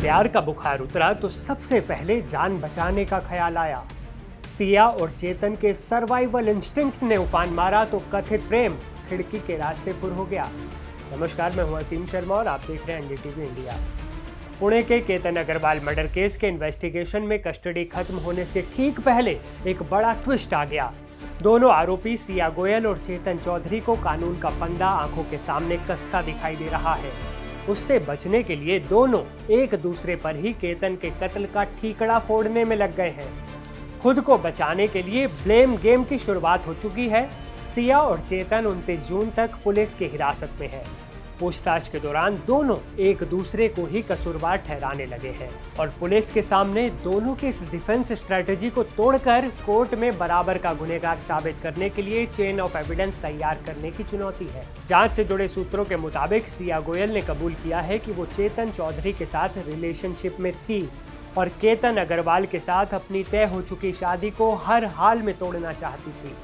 प्यार का बुखार उतरा तो सबसे पहले जान बचाने का ख्याल आया। सिया और चेतन के सर्वाइवल इंस्टिंक्ट ने उफान मारा तो कथित प्रेम खिड़की के रास्ते फुर हो गया। नमस्कार, मैं हूं असीम शर्मा और आप देख रहे हैं एनडीटीवी इंडिया। पुणे के केतन अग्रवाल मर्डर केस के इन्वेस्टिगेशन में कस्टडी खत्म होने से ठीक पहले एक बड़ा ट्विस्ट आ गया। दोनों आरोपी सिया गोयल और चेतन चौधरी को कानून का फंदा आंखों के सामने कसता दिखाई दे रहा है। उससे बचने के लिए दोनों एक दूसरे पर ही केतन के कत्ल का ठीकड़ा फोड़ने में लग गए हैं। खुद को बचाने के लिए ब्लेम गेम की शुरुआत हो चुकी है। सिया और चेतन 29 जून तक पुलिस की हिरासत में है। पूछताछ के दौरान दोनों एक दूसरे को ही कसूरवार ठहराने लगे हैं और पुलिस के सामने दोनों की इस डिफेंस स्ट्रेटजी को तोड़कर कोर्ट में बराबर का गुनहगार साबित करने के लिए चेन ऑफ एविडेंस तैयार करने की चुनौती है। जांच से जुड़े सूत्रों के मुताबिक सिया गोयल ने कबूल किया है कि वो चेतन चौधरी के साथ रिलेशनशिप में थी और केतन अग्रवाल के साथ अपनी तय हो चुकी शादी को हर हाल में तोड़ना चाहती थी।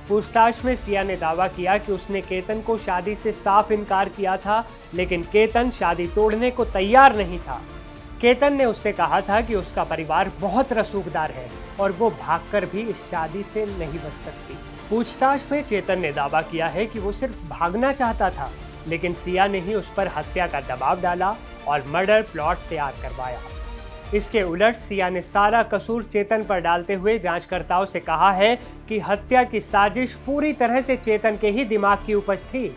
पूछताछ में सिया ने दावा किया कि उसने केतन को शादी से साफ इनकार किया था, लेकिन केतन शादी तोड़ने को तैयार नहीं था। केतन ने उससे कहा था कि उसका परिवार बहुत रसूखदार है और वो भागकर भी इस शादी से नहीं बच सकती। पूछताछ में चेतन ने दावा किया है कि वो सिर्फ भागना चाहता था, लेकिन सिया ने ही उस पर हत्या का दबाव डाला और मर्डर प्लॉट तैयार करवाया। इसके उलट सिया ने सारा कसूर चेतन पर डालते हुए जांचकर्ताओं से कहा है कि हत्या की साजिश पूरी तरह से चेतन के ही दिमाग की उपज थी।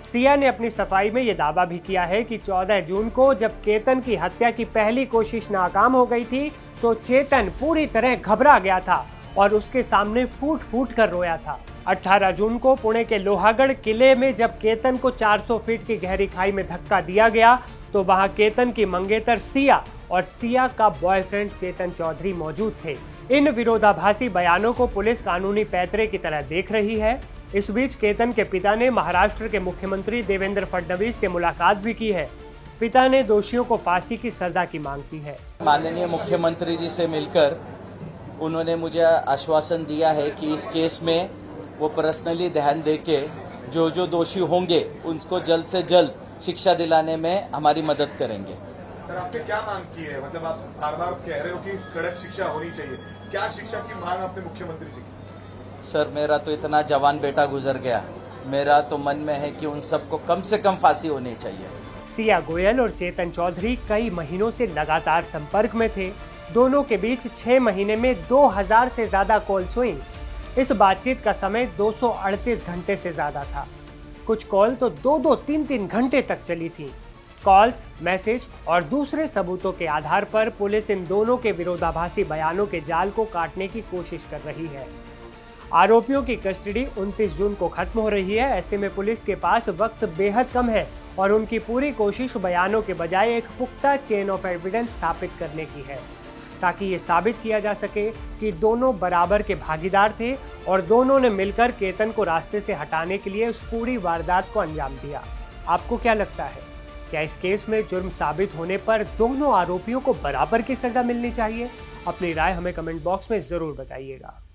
सिया ने अपनी सफाई में यह दावा भी किया है कि 14 जून को जब केतन की हत्या की पहली कोशिश नाकाम हो गई थी तो चेतन पूरी तरह घबरा गया था और उसके सामने फूट फूट कर रोया था। 18 जून को पुणे के लोहागढ़ किले में जब केतन को 400 फीट की गहरी खाई में धक्का दिया गया तो वहां केतन की मंगेतर सिया और सिया का बॉयफ्रेंड चेतन चौधरी मौजूद थे। इन विरोधाभासी बयानों को पुलिस कानूनी पैतरे की तरह देख रही है। इस बीच केतन के पिता ने महाराष्ट्र के मुख्यमंत्री देवेंद्र फडणवीस से मुलाकात भी की है। पिता ने दोषियों को फांसी की सजा की मांग की है। माननीय मुख्यमंत्री जी से मिलकर उन्होंने मुझे आश्वासन दिया है कि इस केस में वो पर्सनली ध्यान देके जो दोषी होंगे उनको जल्द से जल्द शिक्षा दिलाने में हमारी मदद करेंगे। सर, आपने क्या मांग की है? मतलब आप बार-बार कह रहे हो कि कड़क शिक्षा होनी चाहिए, क्या शिक्षा की मांग आपने मुख्यमंत्री से की? सर, मेरा तो इतना जवान बेटा गुजर गया, मेरा तो मन में है कि उन सबको कम से कम फांसी होनी चाहिए। सिया गोयल और चेतन चौधरी कई महीनों से लगातार संपर्क में थे। दोनों के बीच 6 महीने में 2000 से ज्यादा कॉल्स हुई। इस बातचीत का समय 238 घंटे से ज्यादा था। कुछ कॉल तो 2-2, 3-3 घंटे तक चली थी। कॉल्स, मैसेज और दूसरे सबूतों के आधार पर पुलिस इन दोनों के विरोधाभासी बयानों के जाल को काटने की कोशिश कर रही है। आरोपियों की कस्टडी 29 जून को खत्म हो रही है। ऐसे में पुलिस के पास वक्त बेहद कम है और उनकी पूरी कोशिश बयानों के बजाय एक पुख्ता चेन ऑफ एविडेंस स्थापित करने की है, ताकि ये साबित किया जा सके कि दोनों बराबर के भागीदार थे और दोनों ने मिलकर केतन को रास्ते से हटाने के लिए उस पूरी वारदात को अंजाम दिया। आपको क्या लगता है? क्या इस केस में जुर्म साबित होने पर दोनों आरोपियों को बराबर की सजा मिलनी चाहिए? अपनी राय हमें कमेंट बॉक्स में जरूर बताइएगा।